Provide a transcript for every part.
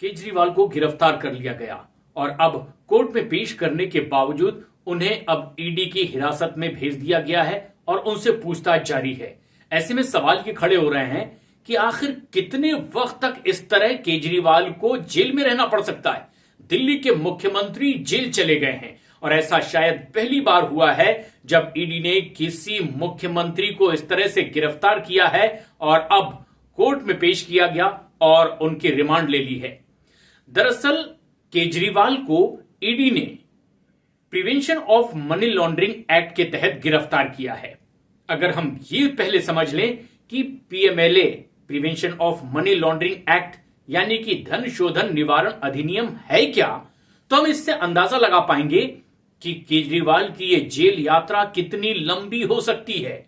केजरीवाल को गिरफ्तार कर लिया गया और अब कोर्ट में पेश करने के बावजूद उन्हें अब ईडी की हिरासत में भेज दिया गया है और उनसे पूछताछ जारी है। ऐसे में सवाल ये खड़े हो रहे हैं कि आखिर कितने वक्त तक इस तरह केजरीवाल को जेल में रहना पड़ सकता है। दिल्ली के मुख्यमंत्री जेल चले गए हैं और ऐसा शायद पहली बार हुआ है जब ईडी ने किसी मुख्यमंत्री को इस तरह से गिरफ्तार किया है और अब कोर्ट में पेश किया गया और उनकी रिमांड ले ली है। दरअसल केजरीवाल को ईडी ने prevention of money laundering act के तहत गिरफ्तार किया है। अगर हम ये पहले समझ लें कि PMLA prevention of money laundering act यानी कि धन शोधन निवारण अधिनियम है क्या, तो हम इससे अंदाजा लगा पाएंगे कि केजरीवाल की यह जेल यात्रा कितनी लंबी हो सकती है।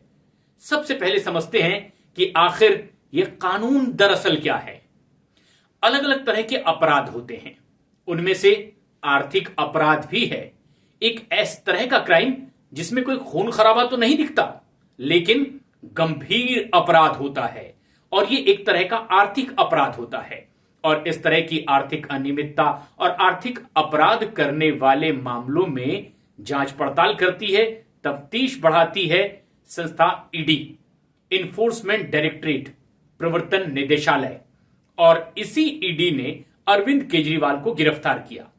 सबसे पहले समझते हैं कि आखिर यह कानून दरअसल क्या है। अलग अलग तरह के अपराध होते हैं, उनमें से आर्थिक अपराध भी है। एक ऐस तरह का क्राइम जिसमें कोई खून खराबा तो नहीं दिखता लेकिन गंभीर अपराध होता है और ये एक तरह का आर्थिक अपराध होता है। और इस तरह की आर्थिक अनियमितता और आर्थिक अपराध करने वाले मामलों में जांच पड़ताल करती है, तफ्तीश बढ़ाती है संस्था ईडी, इन्फोर्समेंट डायरेक्टरेट, प्रवर्तन निदेशालय। और इसी ईडी ने अरविंद केजरीवाल को गिरफ्तार किया।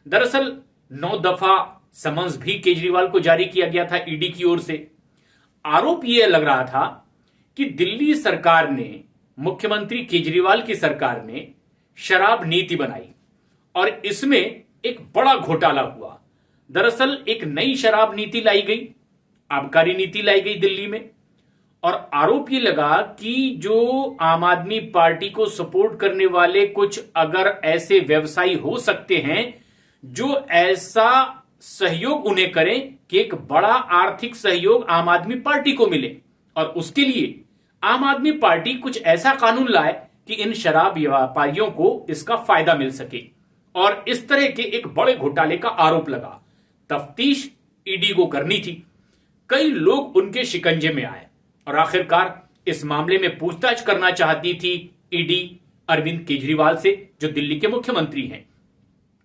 दरअसल 9 दफा समन्स भी केजरीवाल को जारी किया गया था ईडी की ओर से। आरोप यह लग रहा था कि दिल्ली सरकार ने, मुख्यमंत्री केजरीवाल की सरकार ने शराब नीति बनाई और इसमें एक बड़ा घोटाला हुआ। दरअसल एक नई शराब नीति लाई गई, आबकारी नीति लाई गई दिल्ली में, और आरोप ये लगा कि जो आम आदमी पार्टी को सपोर्ट करने वाले कुछ अगर ऐसे व्यवसायी हो सकते हैं जो ऐसा सहयोग उन्हें करें कि एक बड़ा आर्थिक सहयोग आम आदमी पार्टी को मिले, और उसके लिए आम आदमी पार्टी कुछ ऐसा कानून लाए कि इन शराब व्यापारियों को इसका फायदा मिल सके। और इस तरह के एक बड़े घोटाले का आरोप लगा। तफ्तीश ईडी को करनी थी, कई लोग उनके शिकंजे में आए और आखिरकार इस मामले में पूछताछ करना चाहती थी ईडी अरविंद केजरीवाल से, जो दिल्ली के मुख्यमंत्री हैं।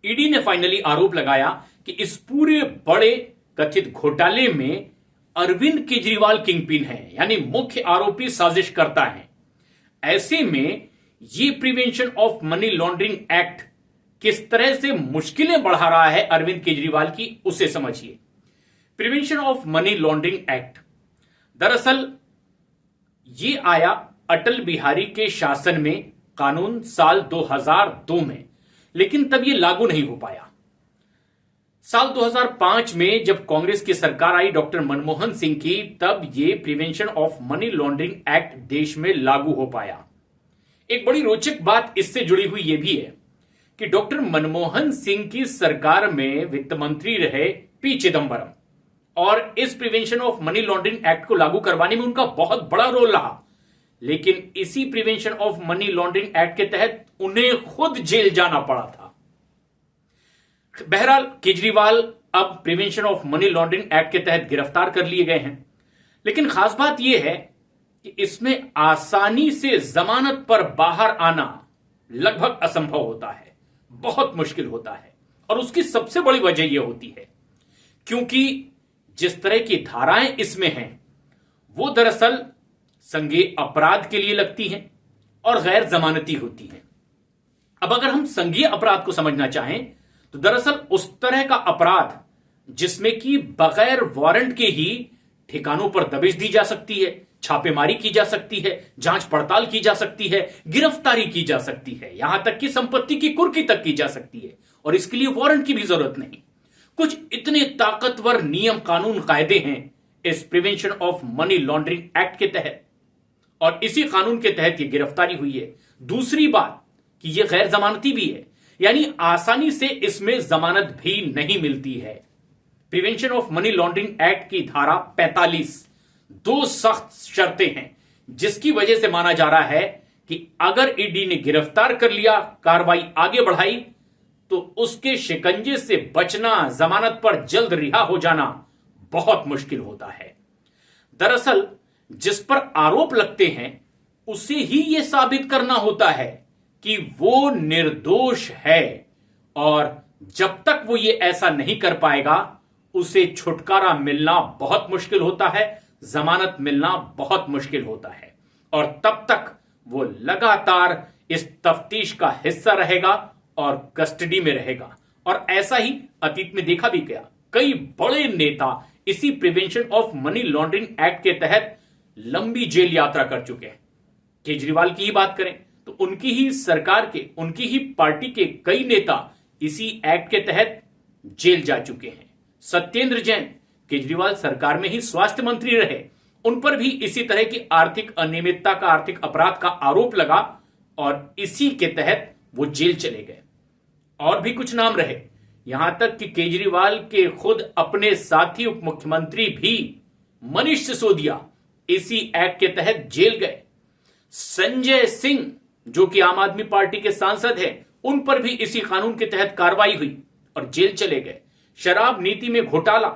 ईडी ने फाइनली आरोप लगाया कि इस पूरे बड़े कथित घोटाले में अरविंद केजरीवाल किंगपिन है, यानी मुख्य आरोपी, साजिश करता है। ऐसे में ये prevention of money laundering act किस तरह से मुश्किलें बढ़ा रहा है अरविंद केजरीवाल की, उसे समझिए। Prevention of money laundering act दरअसल ये आया अटल बिहारी के शासन में, कानून साल 2002 में, लेकिन तब ये लागू नहीं हो पाया। साल 2005 में जब कांग्रेस की सरकार आई डॉक्टर मनमोहन सिंह की, तब ये prevention of money laundering act देश में लागू हो पाया। एक बड़ी रोचक बात इससे जुड़ी हुई यह भी है कि डॉक्टर मनमोहन सिंह की सरकार में वित्त मंत्री रहे पी चिदंबरम, और इस prevention of money laundering act को लागू करवाने में उनका बहुत बड़ा रोल रहा। लेकिन इसी prevention of money laundering act के तहत उन्हें खुद जेल जाना पड़ा था। बहरहाल केजरीवाल अब prevention of money laundering act के तहत गिरफ्तार कर लिए गए हैं, लेकिन खास बात यह है कि इसमें आसानी से जमानत पर बाहर आना लगभग असंभव होता है, बहुत मुश्किल होता है। और उसकी सबसे बड़ी वजह यह होती है क्योंकि जिस तरह की धाराएं इसमें हैं वो दरअसल संज्ञेय अपराध के लिए लगती हैं और गैर जमानती होती हैं। अब अगर हम संज्ञेय अपराध को समझना चाहें तो दरअसल उस तरह का अपराध जिसमें कि बगैर वारंट के ही ठिकानों पर दबिश दी जा सकती है, छापेमारी की जा सकती है, जांच पड़ताल की जा सकती है, गिरफ्तारी की जा सकती है, यहां तक कि संपत्ति की कुर्की तक की जा सकती है, और इसके लिए वारंट की भी जरूरत नहीं। कुछ इतने ताकतवर नियम, कानून, कायदे हैं इस prevention of money laundering act के तहत, और इसी कानून के तहत यह गिरफ्तारी हुई है। दूसरी बात कि यह गैर जमानती भी है, यानी आसानी से इसमें जमानत भी नहीं मिलती है। Prevention of money laundering act की धारा 45 दो सख्त शर्तें हैं जिसकी वजह से माना जा रहा है कि अगर ईडी ने गिरफ्तार कर लिया, कार्रवाई आगे बढ़ाई, तो उसके शिकंजे से बचना, जमानत पर जल्द रिहा हो जाना बहुत मुश्किल होता है। दरअसल जिस पर आरोप लगते हैं उसे ही यह साबित करना होता है कि वो निर्दोष है और जब तक वो ये ऐसा नहीं कर पाएगा उसे छुटकारा मिलना बहुत मुश्किल होता है, जमानत मिलना बहुत मुश्किल होता है और तब तक वो लगातार इस तफ्तीश का हिस्सा रहेगा और कस्टडी में रहेगा। और ऐसा ही अतीत में देखा भी गया, कई बड़े नेता इसी prevention of money laundering act के तहत लंबी जेल यात्रा कर चुके हैं। केजरीवाल की ही बात करें तो उनकी ही सरकार के, उनकी ही पार्टी के कई नेता इसी एक्ट के तहत जेल जा चुके हैं। सत्येंद्र जैन केजरीवाल सरकार में ही स्वास्थ्य मंत्री रहे, उन पर भी इसी तरह की आर्थिक अनियमितता का, आर्थिक अपराध का आरोप लगा और इसी के तहत वो जेल चले गए। और भी कुछ नाम रहे, यहां तक कि केजरीवाल के खुद अपने साथी उप मुख्यमंत्री भी मनीष सिसोदिया इसी एक्ट के तहत जेल गए। संजय सिंह जो कि आम आदमी पार्टी के सांसद हैं, उन पर भी इसी कानून के तहत कार्रवाई हुई और जेल चले गए। शराब नीति में घोटाला,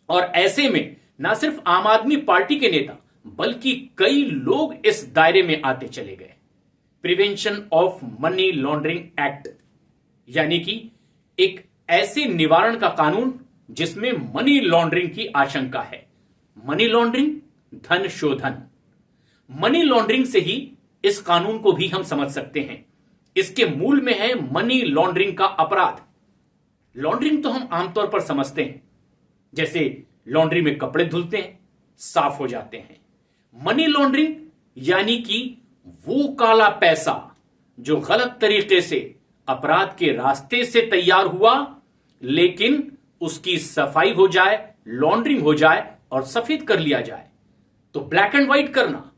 और ऐसे में न सिर्फ आम आदमी पार्टी के नेता बल्कि कई लोग इस दायरे में आते चले गए। Prevention of money laundering act यानी कि एक ऐसे निवारण का कानून जिसमें मनी लॉन्ड्रिंग की आशंका है। मनी लॉन्ड्रिंग, धन शोधन। मनी लॉन्ड्रिंग से ही इस कानून को भी हम समझ सकते हैं। इसके मूल में है मनी लॉन्ड्रिंग का अपराध। लॉन्ड्रिंग तो हम आमतौर पर समझते हैं, जैसे लॉन्ड्री में कपड़े धुलते हैं, साफ हो जाते हैं। मनी लॉन्ड्रिंग यानी कि वो काला पैसा जो गलत तरीके से अपराध के रास्ते से तैयार हुआ, लेकिन उसकी सफाई हो जाए, लॉन्ड्रिंग हो जाए और सफेद कर लिया जाए। तो ब्लैक एंड व्हाइट करना,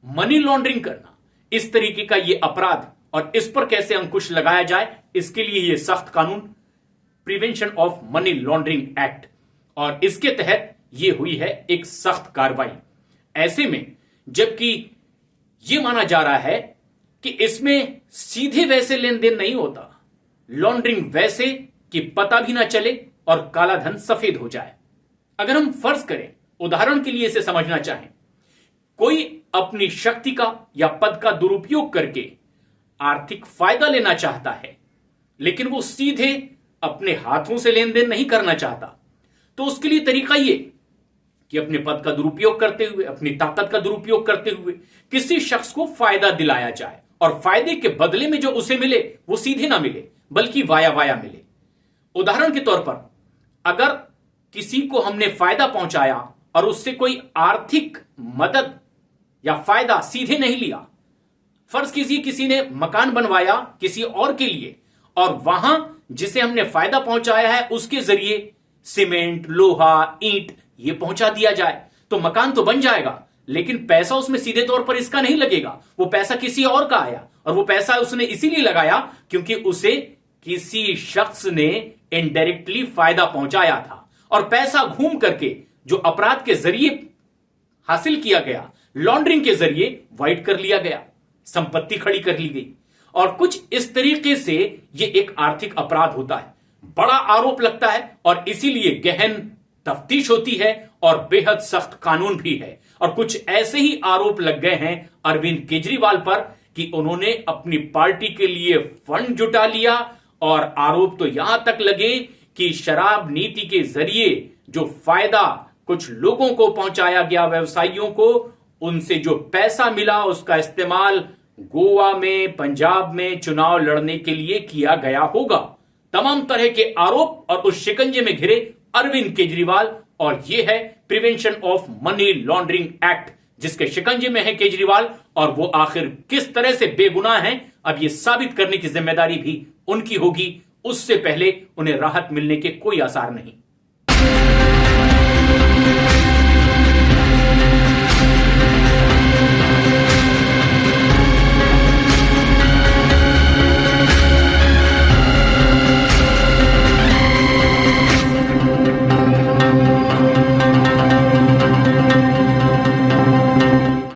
मनी लॉन्ड्रिंग करना, इस तरीके का यह अपराध, और इस पर कैसे अंकुश लगाया जाए, इसके लिए यह सख्त कानून prevention of money laundering act, और इसके तहत यह हुई है एक सख्त कार्रवाई। ऐसे में जबकि यह माना जा रहा है कि इसमें सीधे वैसे लेन देन नहीं होता, लॉन्ड्रिंग वैसे कि पता भी ना चले और काला धन सफेद हो जाए। अगर हम फर्ज करें, उदाहरण के लिए इसे समझना चाहें, कोई अपनी शक्ति का या पद का दुरुपयोग करके आर्थिक फायदा लेना चाहता है, लेकिन वो सीधे अपने हाथों से लेन देन नहीं करना चाहता, तो उसके लिए तरीका ये कि अपने पद का दुरुपयोग करते हुए, अपनी ताकत का दुरुपयोग करते हुए किसी शख्स को फायदा दिलाया जाए, और फायदे के बदले में जो उसे मिले वो सीधे ना मिले बल्कि वाया वाया मिले। उदाहरण के तौर पर, अगर किसी को हमने फायदा पहुंचाया और उससे कोई आर्थिक मदद या फायदा सीधे नहीं लिया, फर्ज कीजिए किसी ने मकान बनवाया किसी और के लिए, और वहां जिसे हमने फायदा पहुंचाया है उसके जरिए सीमेंट, लोहा, ईंट ये पहुंचा दिया जाए, तो मकान तो बन जाएगा, लेकिन पैसा उसमें सीधे तौर पर इसका नहीं लगेगा। वो पैसा किसी और का आया, और वो पैसा उसने इसीलिए लगाया क्योंकि उसे किसी शख्स ने इनडायरेक्टली फायदा पहुंचाया था, और पैसा घूम करके जो अपराध के जरिए हासिल किया गया, लॉन्ड्रिंग के जरिए वाइट कर लिया गया, संपत्ति खड़ी कर ली गई। और कुछ इस तरीके से यह एक आर्थिक अपराध होता है, बड़ा आरोप लगता है, और इसीलिए गहन तफ्तीश होती है और बेहद सख्त कानून भी है। और कुछ ऐसे ही आरोप लग गए हैं अरविंद केजरीवाल पर कि उन्होंने अपनी पार्टी के लिए फंड जुटा लिया, और आरोप तो यहां तक लगे कि शराब नीति के जरिए जो फायदा कुछ लोगों को पहुंचाया गया, व्यवसायियों को, उनसे जो पैसा मिला उसका इस्तेमाल गोवा में, पंजाब में चुनाव लड़ने के लिए किया गया होगा। तमाम तरह के आरोप और उस शिकंजे में घिरे अरविंद केजरीवाल, और यह है prevention of money laundering act, जिसके शिकंजे में है केजरीवाल, और वो आखिर किस तरह से बेगुनाह हैं, अब यह साबित करने की जिम्मेदारी भी उनकी होगी। उससे पहले उन्हें राहत मिलने के कोई आसार नहीं।